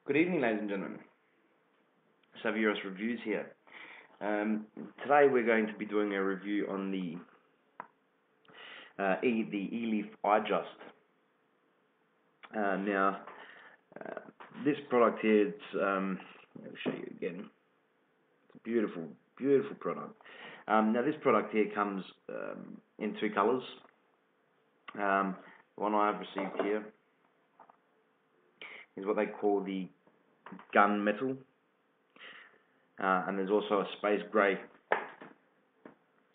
Good evening, ladies and gentlemen. SavYiros reviews here. Today we're going to be doing a review on the ELeaf Ismoka IJust. This product here, I'll show you again. It's a beautiful, beautiful product. Now this product here comes in two colours. The one I have received here is what they call the gunmetal, and there's also a space grey.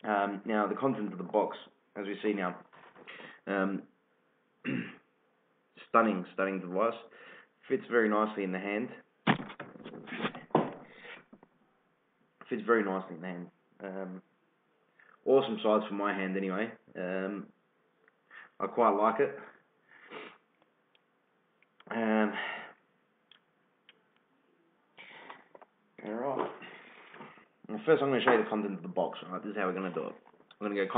Now the content of the box, as we see now, stunning device. Fits very nicely in the hand. Awesome size for my hand anyway. I quite like it. Alright. First I'm going to show you the content of the box. Right? This is how we're going to do it. I'm going to go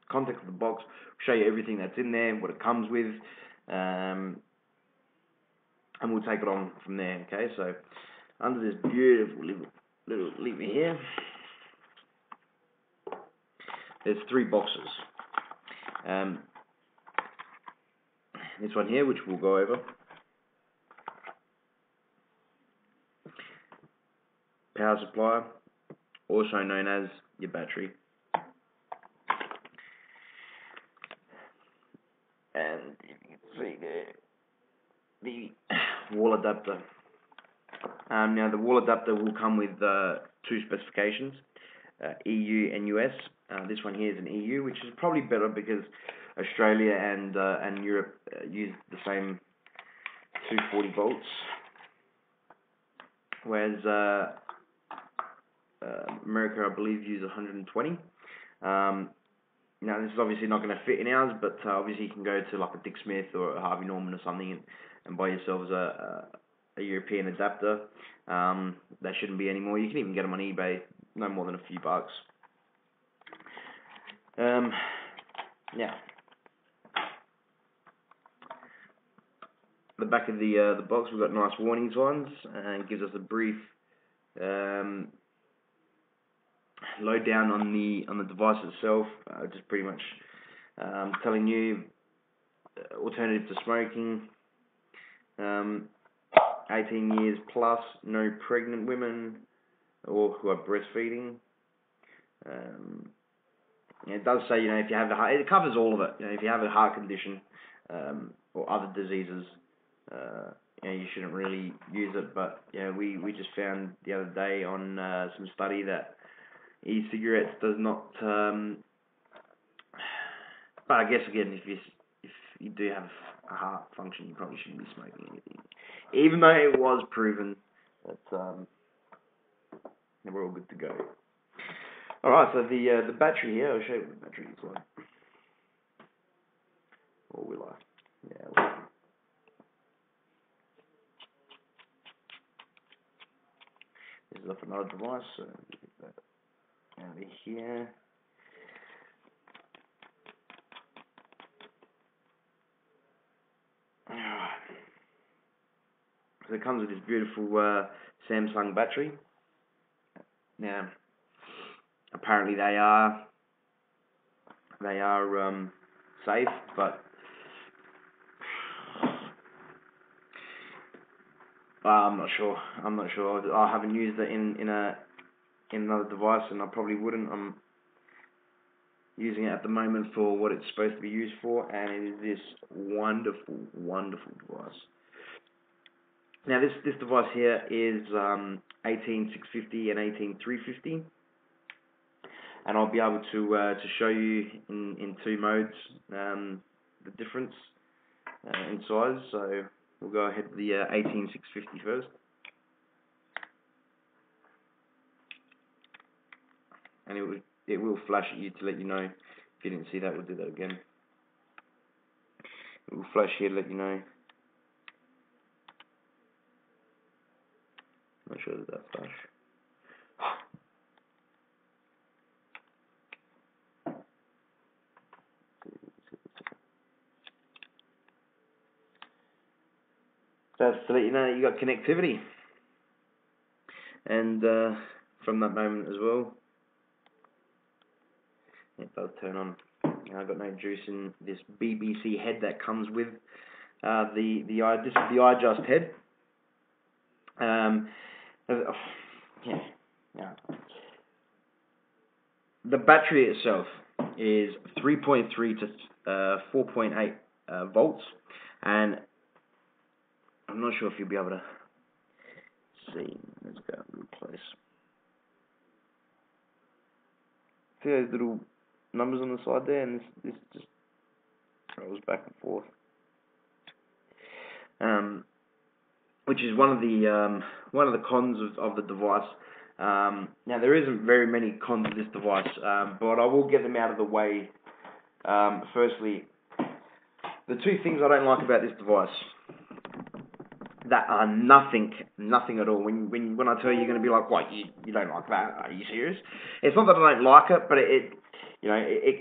context of the box, show you everything that's in there, what it comes with, and we'll take it on from there. Okay, so under this beautiful little lever here, there's three boxes. This one here, which we'll go over. Power supply, also known as your battery. And you can see there, the wall adapter. Now the wall adapter will come with two specifications, EU and US. This one here is an EU, which is probably better because Australia and Europe use the same 240 volts, whereas America, I believe, use 120. Now this is obviously not going to fit in ours, but obviously you can go to like a Dick Smith or a Harvey Norman or something and buy yourselves a European adapter. That shouldn't be any more. You can even get them on eBay, no more than a few bucks. Now, the back of the box, we've got nice warning signs and gives us a brief lowdown on the device itself, just pretty much telling you alternative to smoking, 18 years plus, no pregnant women or who are breastfeeding. It does say, if you have it covers all of it. If you have a heart condition or other diseases, you shouldn't really use it. But we just found the other day on some study that e-cigarettes does not. But I guess again, if you do have a heart function, you probably shouldn't be smoking anything, even though it was proven that we're all good to go. All right, so the battery here, I'll show you what the battery is like. Or will I? Yeah. This is off another device, so get that out of here. So it comes with this beautiful Samsung battery. Now, apparently they are safe, but I'm not sure. I haven't used it in another device, and I probably wouldn't. I'm using it at the moment for what it's supposed to be used for, and it is this wonderful device. Now this device here is 18650 and 18350, and I'll be able to show you in two modes the difference in size. So we'll go ahead with the 18650 first. And it will flash at you to let you know. If you didn't see that, we'll do that again. It will flash here to let you know. Not sure that flash. That's to let you know you got connectivity. And from that moment as well, it does turn on. I've got no juice in this BBC head that comes with this is the IJust head. Yeah. The battery itself is 3.3 to 4.8 volts, and I'm not sure if you'll be able to see. Let's go real close. See those little numbers on the side there, and this just travels back and forth. Which is one of the cons of the device. Now there isn't very many cons of this device, but I will get them out of the way. Firstly, the two things I don't like about this device that are nothing at all. When I tell you, you're going to be like, what, you don't like that? Are you serious? It's not that I don't like it, but it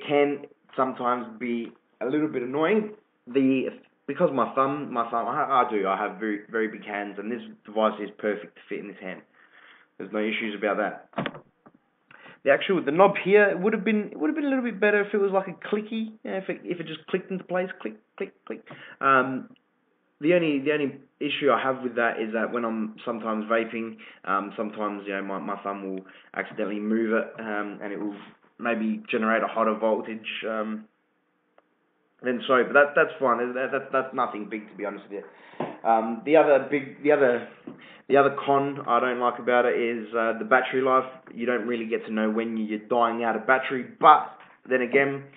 can sometimes be a little bit annoying. Because my thumb, I have very, very big hands, and this device is perfect to fit in this hand. There's no issues about that. The knob here would have been a little bit better if it was like a clicky, if it just clicked into place, click, click, click. The only issue I have with that is that when I'm sometimes vaping, sometimes my thumb will accidentally move it, and it will maybe generate a hotter voltage. Then sorry, but that's fine. That's nothing big, to be honest with you. The other con I don't like about it is the battery life. You don't really get to know when you're dying out of battery, but then again,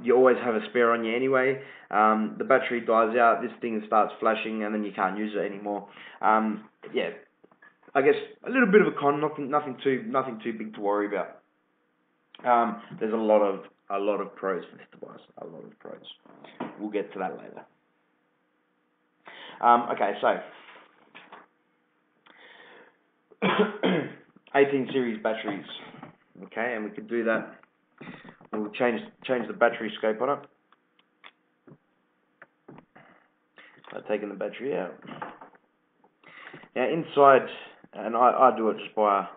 you always have a spare on you anyway. The battery dies out, this thing starts flashing, and then you can't use it anymore. Yeah, I guess a little bit of a con, nothing too big to worry about. There's a lot of pros for this device. A lot of pros. We'll get to that later. Okay, so 18 series batteries. Okay, and we could do that. We'll change the battery scope on it. By taking the battery out. Now inside, and I do it just by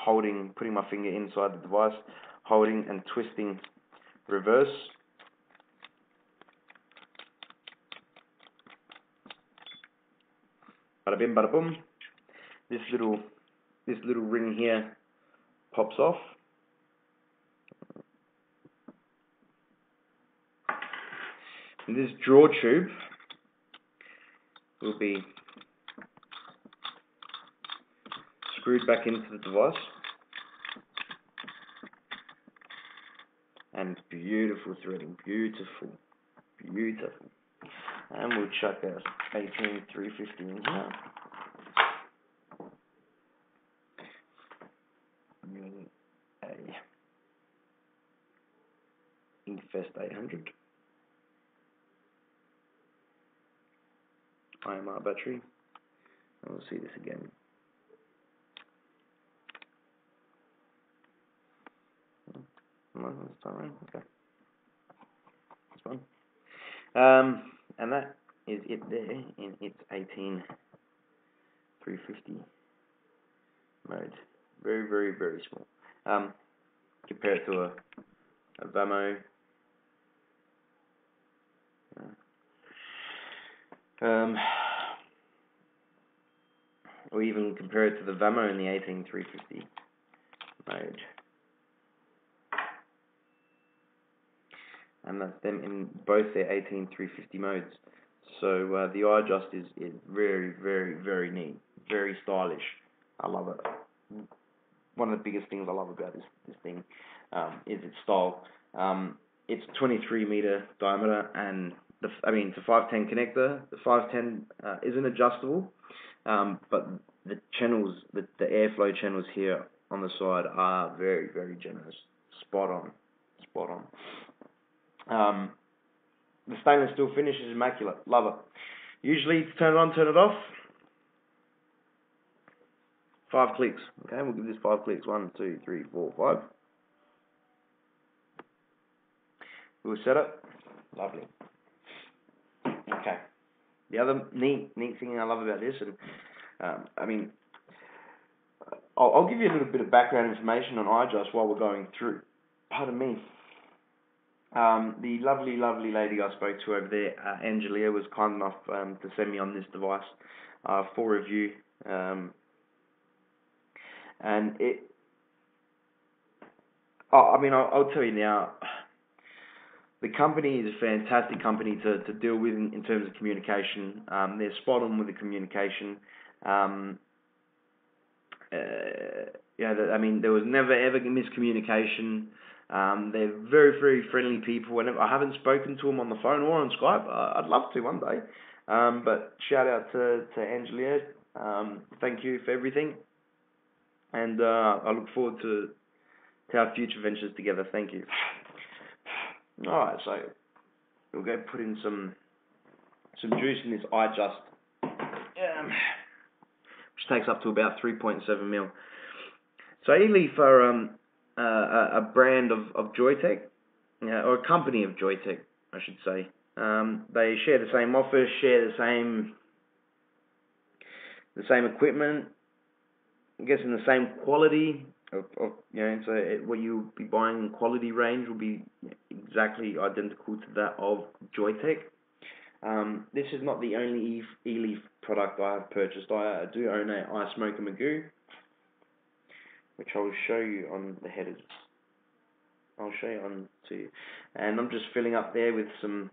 putting my finger inside the device, holding and twisting reverse. Bada bim, bada boom. This little ring here pops off. And this draw tube will be screwed back into the device. And beautiful threading, beautiful. And we'll chuck our 18350 in here. Using a Inkfest 800 IMR battery. And we'll see this again. No, that's not right. Okay. That's fine. And that is it there in its 18350 mode. Very, very, very small. Compare it to a Vamo. Or even compare it to the Vamo in the 18350 mode. And that's them in both their 18350 modes. So the IJust is very, very, very neat, very stylish. I love it. One of the biggest things I love about this thing is its style. It's 23 meter diameter, and it's a 510 connector. The 510 isn't adjustable, but the channels, the airflow channels here on the side are very, very generous. Spot on. The stainless steel finish is immaculate. Love it. Usually, to turn it on, turn it off. 5 clicks. Okay, we'll give this 5 clicks. 1, 2, 3, 4, 5. We'll set it. Lovely. Okay. the other neat thing I love about this, and I mean, I'll give you a little bit of background information on iJust while we're going through. Pardon me. The lovely lady I spoke to over there, Angelia, was kind enough to send me on this device for review, and it. I mean, I'll tell you now. The company is a fantastic company to deal with in terms of communication. They're spot on with the communication. I mean, there was never ever miscommunication. They're very friendly people. Whenever I haven't spoken to them on the phone or on Skype, I'd love to one day. But shout out to Angelia. Thank you for everything, and I look forward to our future ventures together. Thank you. All right, so we'll go put in some juice in this iJust, which takes up to about 3.7 mil. So ELeaf are a brand of Joytech, or a company of Joytech, I should say. They share the same office, share the same equipment. I'm guessing the same quality. So what you'll be buying in quality range will be exactly identical to that of Joytech. This is not the only ELeaf product I have purchased. I do own a Ismoka IJust, which I will show you on the headers. I'll show you on to, and I'm just filling up there with some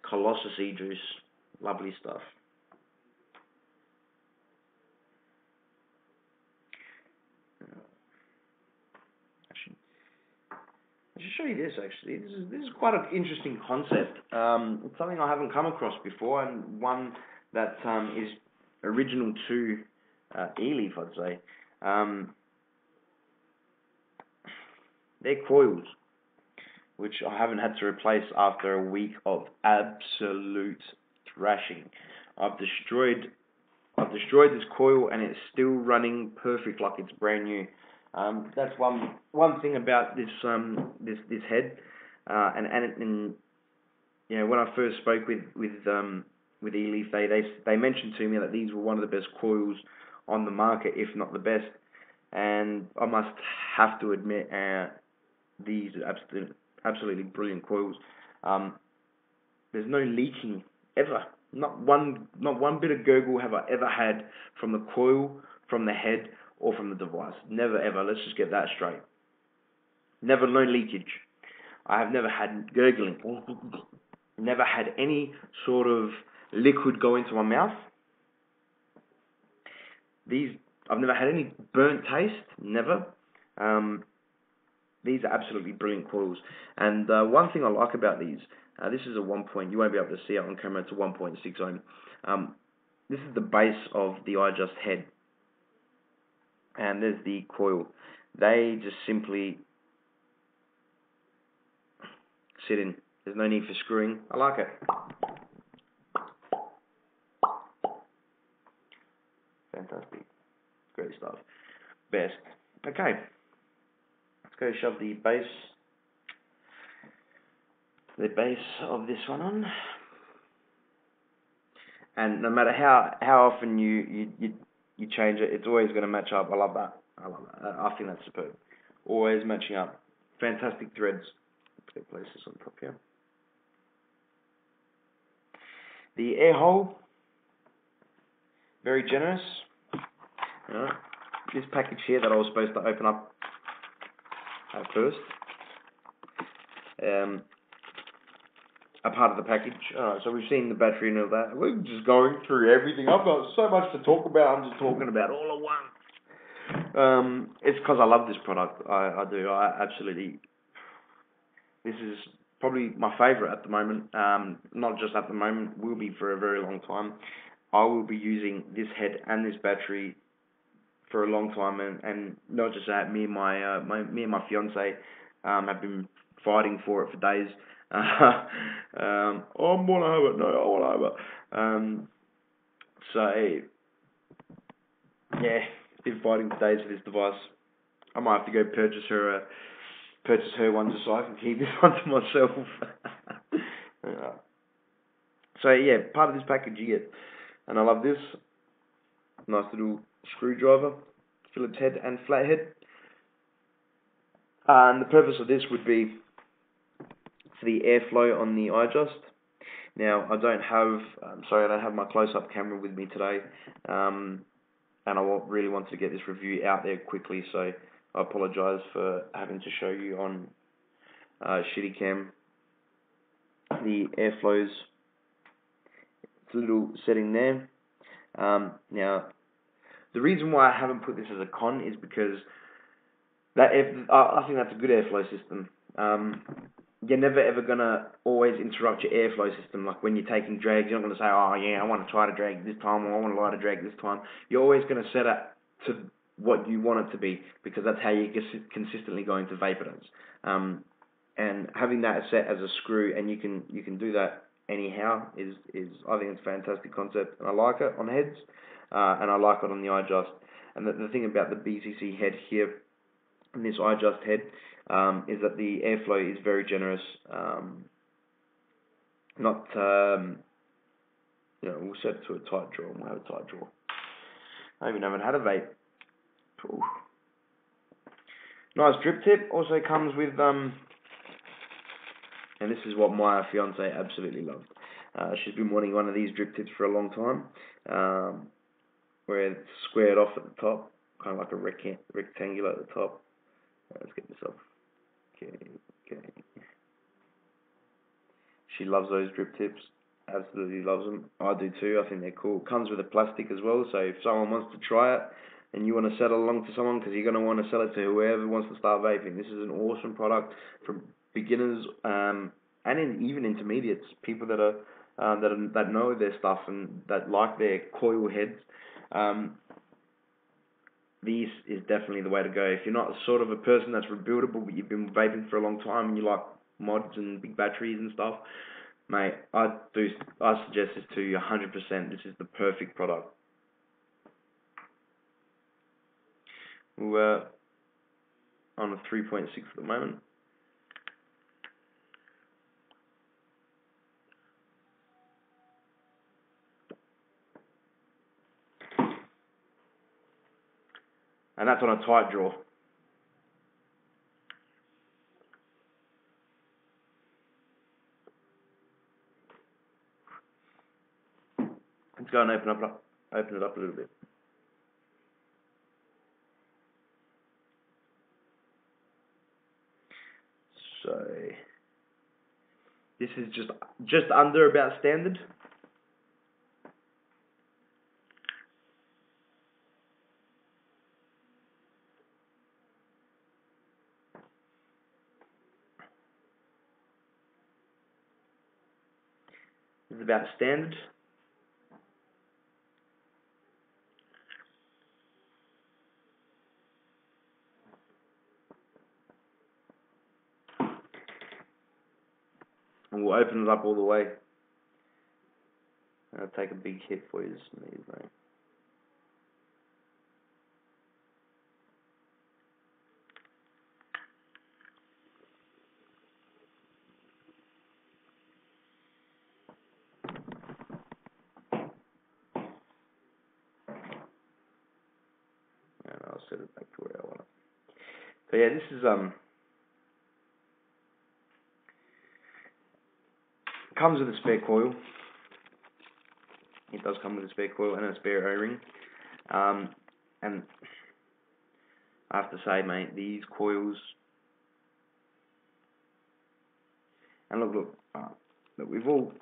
Colossus juice. Lovely stuff. I should show you this actually. This is quite an interesting concept. It's something I haven't come across before, and one that is original to ELeaf, I'd say. They're coils, which I haven't had to replace after a week of absolute thrashing. I've destroyed this coil, and it's still running perfect, like it's brand new. That's one thing about this head, and when I first spoke with ELeaf, they mentioned to me that these were one of the best coils on the market, if not the best. And I must have to admit, these are absolutely brilliant coils. There's no leaking ever. Not one bit of gurgle have I ever had from the coil, from the head, or from the device. Never ever. Let's just get that straight. No leakage. I have never had gurgling. Never had any sort of liquid go into my mouth. I've never had any burnt taste. Never. These are absolutely brilliant coils. And one thing I like about these, this is a 1 point. You won't be able to see it on camera. It's a 1.6 ohm. This is the base of the iJust head. And there's the coil. They just simply sit in. There's no need for screwing. I like it. Fantastic. Great stuff. Best. Okay. Let's go shove the base of this one on. And no matter how often you change it, it's always going to match up. I love that. I think that's superb. Always matching up. Fantastic threads. Let's place this on top here. The air hole, very generous. This package here that I was supposed to open up at first, a part of the package. So we've seen the battery and all that. We're just going through everything. I've got so much to talk about. I'm just talking about all at once. It's because I love this product. I do. I absolutely. This is probably my favorite at the moment. Not just at the moment. Will be for a very long time. I will be using this head and this battery for a long time, and not just that. Me and my fiance have been fighting for it for days. I want to have it. No, I want to have it. So yeah, been fighting for days for this device. I might have to go purchase her one just so I can keep this one to myself. So yeah, part of this package you get, and I love this, nice little screwdriver, Phillips head and flathead. And the purpose of this would be for the airflow on the iJust. Now, I don't have my close-up camera with me today, and I really wanted to get this review out there quickly, so I apologise for having to show you on shitty cam. The airflows, it's a little setting there. Now, the reason why I haven't put this as a con is because I think that's a good airflow system. You're never ever gonna always interrupt your airflow system. Like when you're taking drags, you're not gonna say, "Oh yeah, I want to try to drag this time," or "I want to light a drag this time." You're always gonna set it to what you want it to be, because that's how you're consistently going to vaporize. And having that set as a screw, and you can do that anyhow, is I think it's a fantastic concept, and I like it on heads, and I like it on the iJust. And the thing about the BCC head here, and this iJust head, is that the airflow is very generous. We'll set it to a tight draw, and we'll have a tight draw. I even haven't had a vape. Ooh. Nice drip tip. Also comes with, and this is what my fiance absolutely loved. She's been wanting one of these drip tips for a long time, where it's squared off at the top, kind of like a rectangular at the top. Let's get this off. Okay. She loves those drip tips. Absolutely loves them. I do too. I think they're cool. Comes with a plastic as well, so if someone wants to try it and you want to sell it along to someone, because you're going to want to sell it to whoever wants to start vaping, this is an awesome product for beginners, and even intermediates, people that that know their stuff and that like their coil heads. This is definitely the way to go. If you're not sort of a person that's rebuildable, but you've been vaping for a long time and you like mods and big batteries and stuff, mate, I suggest this to you 100%. This is the perfect product. We're on a 3.6 at the moment. And that's on a tight draw. Let's go and open it up a little bit. So this is just under about standard. This is about standard. And we'll open it up all the way. I'll take a big hit for you, mate. And I'll set it back to where I want it. So yeah, this is comes with a spare coil. It does come with a spare coil and a spare O-ring. And I have to say, mate, these coils. And look, we've all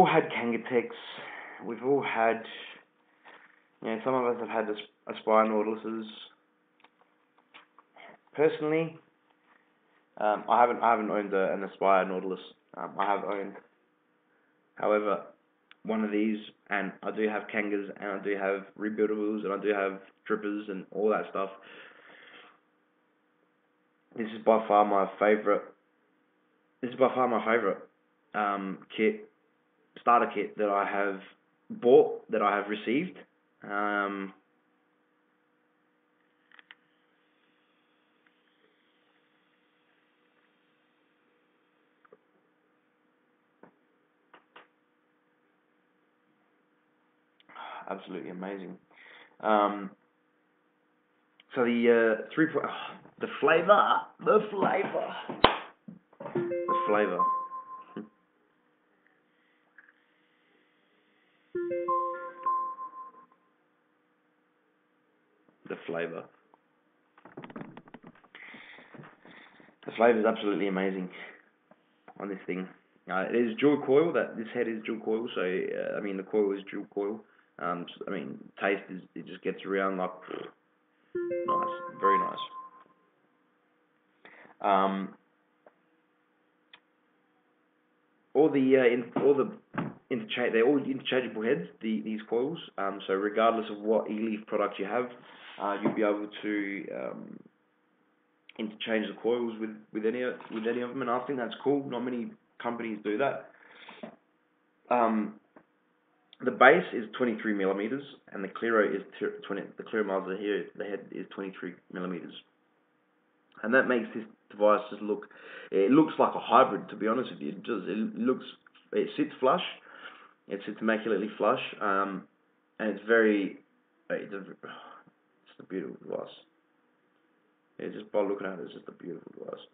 had Kangatex. We've all had, some of us have had Aspire Nautiluses. Personally, I haven't owned an Aspire Nautilus. I have owned, however, one of these, and I do have Kangas, and I do have rebuildables, and I do have drippers, and all that stuff. This is by far my favorite. Starter kit that I have bought, that I have received. absolutely amazing. So the the flavor, the flavor. The flavor. The flavor is absolutely amazing on this thing. It is dual coil. This head is dual coil. So I mean, the coil is dual coil. I mean, taste is, it just gets around like nice, very nice. They're all interchangeable heads. These coils. So regardless of what ELeaf product you have, you'll be able to interchange the coils with any of them, and I think that's cool. Not many companies do that. The base is 23 millimeters, and the Clearo is 20. The Clearo muzzle here, the head is 23 millimeters, and that makes this device just look. It looks like a hybrid, to be honest with you. It sits flush. It sits immaculately flush, and it's a beautiful device. Yeah, just by looking at it, it's just a beautiful device.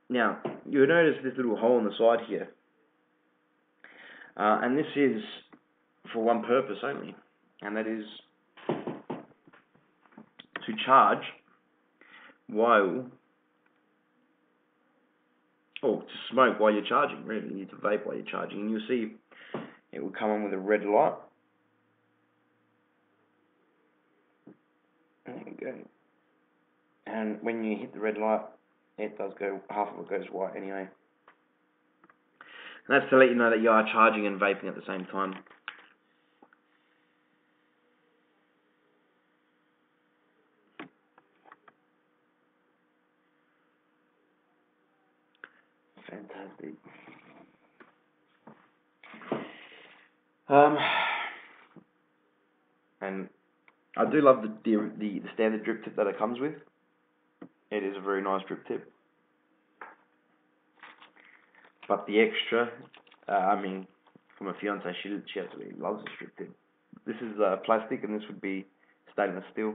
Now, you'll notice this little hole in the side here. And this is for one purpose only, and that is to charge to smoke while you're charging, really. You need to vape while you're charging, and you'll see it will come on with a red light. There you go. And when you hit the red light, it does go, half of it goes white anyway. And that's to let you know that you are charging and vaping at the same time. Fantastic. And I do love the standard drip tip that it comes with. It is a very nice drip tip. But the extra, for my fiance, she absolutely loves this drip tip. This is plastic, and this would be stainless steel,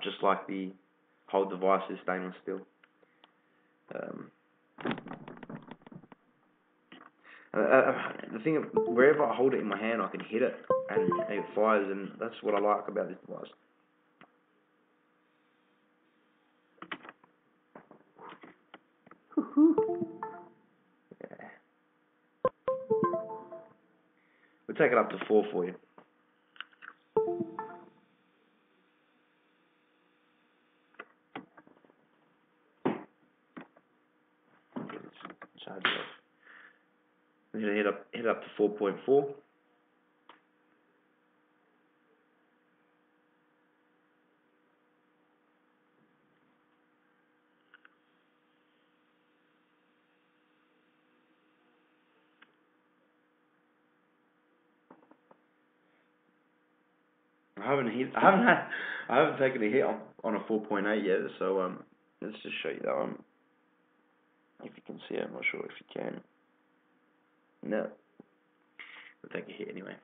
just like the whole device is stainless steel. The thing, wherever I hold it in my hand, I can hit it, and it fires, and that's what I like about this device. Yeah. We'll take it up to 4 for you. Charge it off. We're going to hit up to 4.4. I haven't taken a hit on a 4.8 yet, so let's just show you that one. If you can see it, I'm not sure if you can. No. We'll take a hit anyway.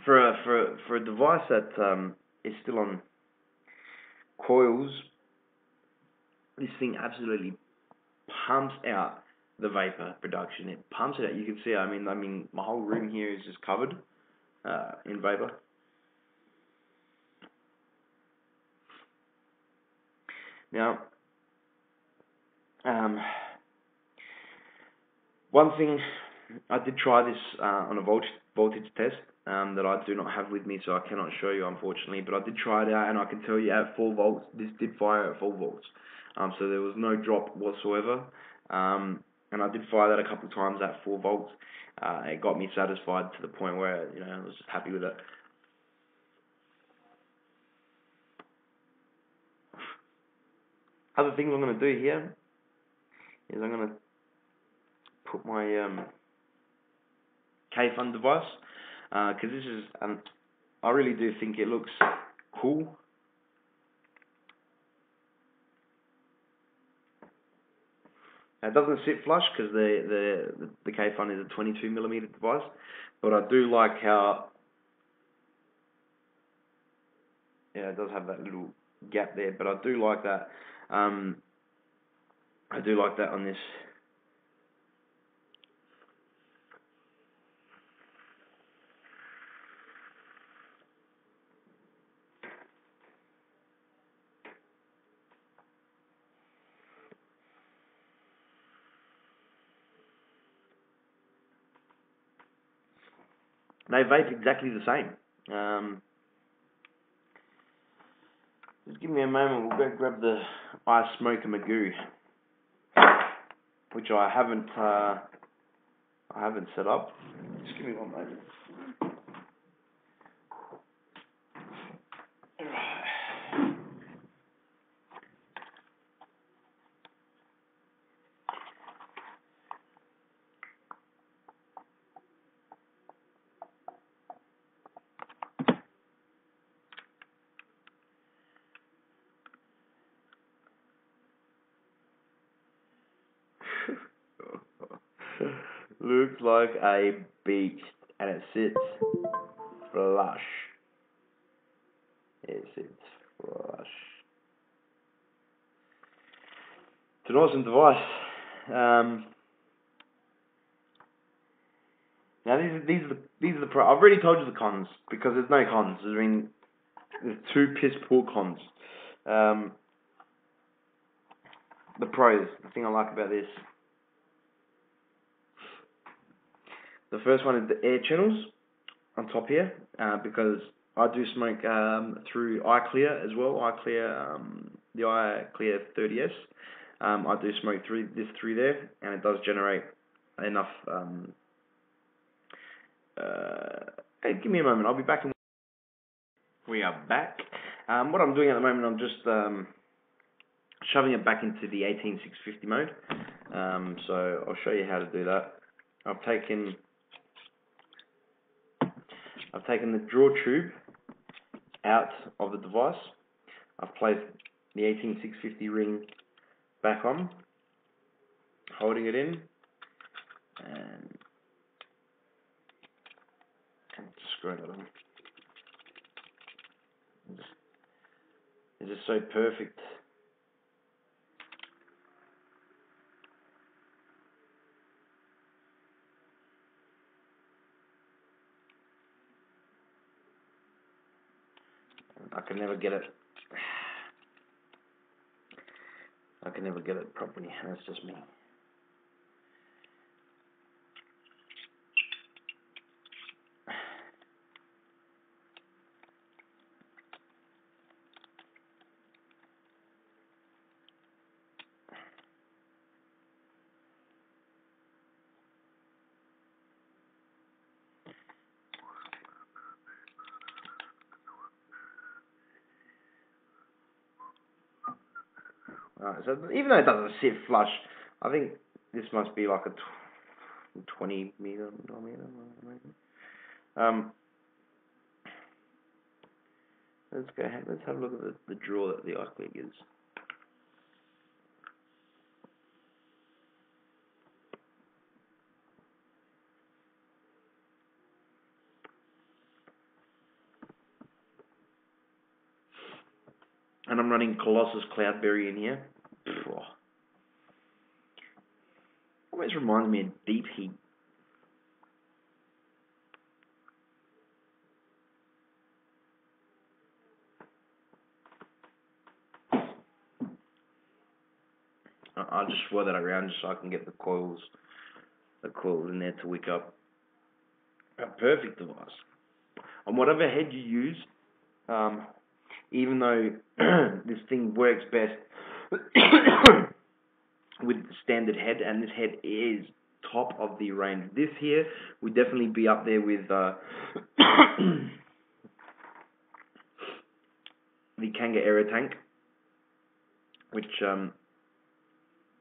For a device that is still on coils, this thing absolutely pumps out the vapor production. It pumps it out. You can see. I mean, my whole room here is just covered in vapor. Now, one thing, I did try this on a voltage test that I do not have with me, so I cannot show you, unfortunately. But I did try it out, and I can tell you at 4 volts, this did fire at 4 volts. So there was no drop whatsoever. And I did fire that a couple of times at 4 volts. It got me satisfied to the point where I was just happy with it. Other things I'm going to do here is I'm going to put my K-Fun device, because this is, I really do think it looks cool. It doesn't sit flush because the K-Fun is a 22mm device, but I do like how, yeah, it does have that little gap there, but I do like that. I do like that on this. They vape exactly the same. Just give me a moment. We'll go grab the Ismoka Magoo, which I haven't set up. Just give me one moment. Looks like a beast, and it sits flush. It sits flush. It's an awesome device. Now these are the pros. I've already told you the cons because there's no cons. I mean, there's two piss poor cons. The pros. The thing I like about this. The first one is the air channels on top here, because I do smoke through iClear as well. iClear, the iClear 30S. I do smoke through there, and it does generate enough. Hey, give me a moment. I'll be back. We are back. What I'm doing at the moment, I'm just shoving it back into the 18650 mode. So I'll show you how to do that. I've taken the draw tube out of the device. I've placed the 18650 ring back on, holding it in, and screwing it on. It's just so perfect. I can never get it. I can never get it properly. That's just me. Alright, so even though it doesn't sit flush, I think this must be like a 20 millimeter. Let's have a look at the draw that the iClear gives. And I'm running Colossus Cloudberry in here. Always reminds me of Deep Heat. I'll just swirl that around just so I can get the coils in there to wick up. A perfect device. On whatever head you use, even though this thing works best with the standard head, and this head is top of the range. This here would definitely be up there with the Kanga Aero Tank, which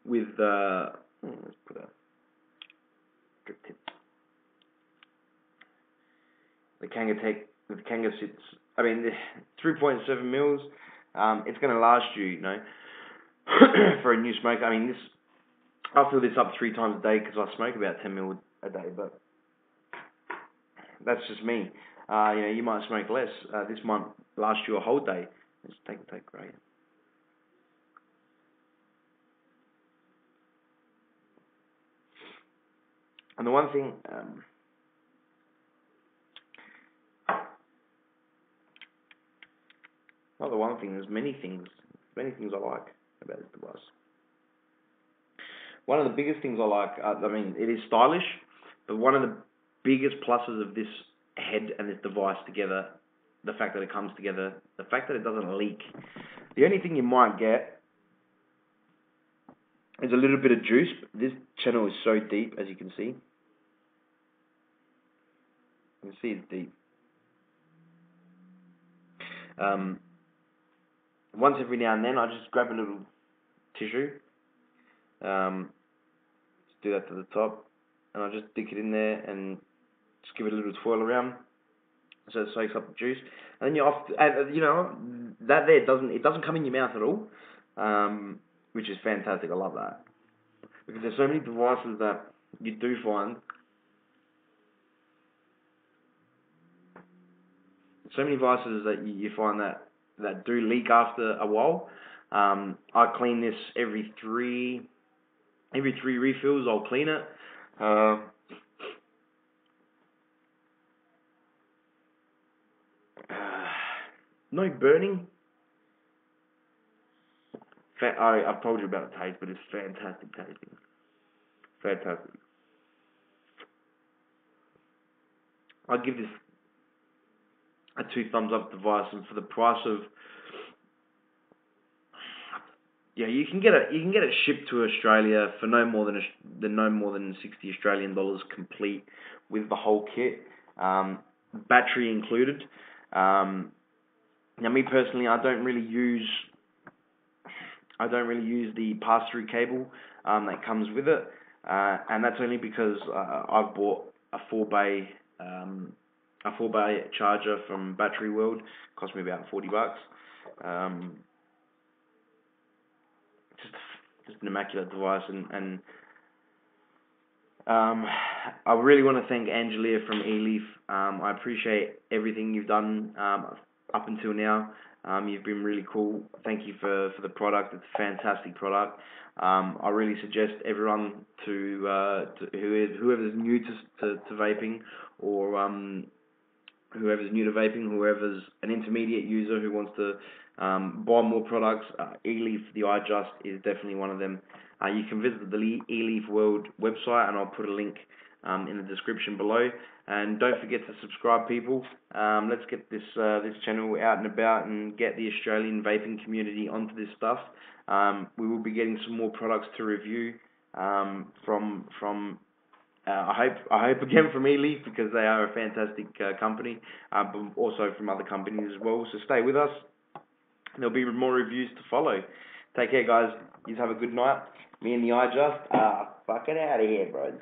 with let's put a drip tip. The Kanga sits. I mean, 3.7 mils. It's going to last you, for a new smoker. I mean, I fill this up 3 times a day because I smoke about 10 mil a day, but that's just me. You might smoke less. This might last you a whole day. Let's take great. And the one thing, not the one thing, there's many things I like about this device. One of the biggest things I like, it is stylish, but one of the biggest pluses of this head and this device together, the fact that it comes together, the fact that it doesn't leak. The only thing you might get is a little bit of juice. This channel is so deep, as you can see. You can see it's deep. Once every now and then, I just grab a little tissue, just do that to the top, and I just stick it in there and just give it a little twirl around, so it soaks up the juice. And then you're off. That there doesn't come in your mouth at all, which is fantastic. I love that, because there's so many devices that you do find. So many devices that you find that do leak after a while. I clean this every three refills. I'll clean it. No burning. I've told you about the taste, but it's fantastic tasting. Fantastic. I'd give this a 2 thumbs up device, and for the price of, you can get it shipped to Australia for no more than $60 Australian complete with the whole kit, battery included. Now, me personally, I don't really use the pass-through cable that comes with it, and that's only because I've bought a 4-bay charger from Battery World. It cost me about $40. Just an immaculate device, and I really want to thank Angelia from ELeaf. I appreciate everything you've done up until now. You've been really cool. Thank you for the product. It's a fantastic product. I really suggest everyone to whoever's new to vaping, or whoever's new to vaping, whoever's an intermediate user who wants to buy more products, ELeaf the IJust is definitely one of them. You can visit the ELeaf World website, and I'll put a link in the description below. And don't forget to subscribe, people. Let's get this channel out and about, and get the Australian vaping community onto this stuff. We will be getting some more products to review from I hope again from ELeaf, because they are a fantastic company, but also from other companies as well. So stay with us. There'll be more reviews to follow. Take care, guys. You have a good night. Me and the IJust are fucking out of here, bros.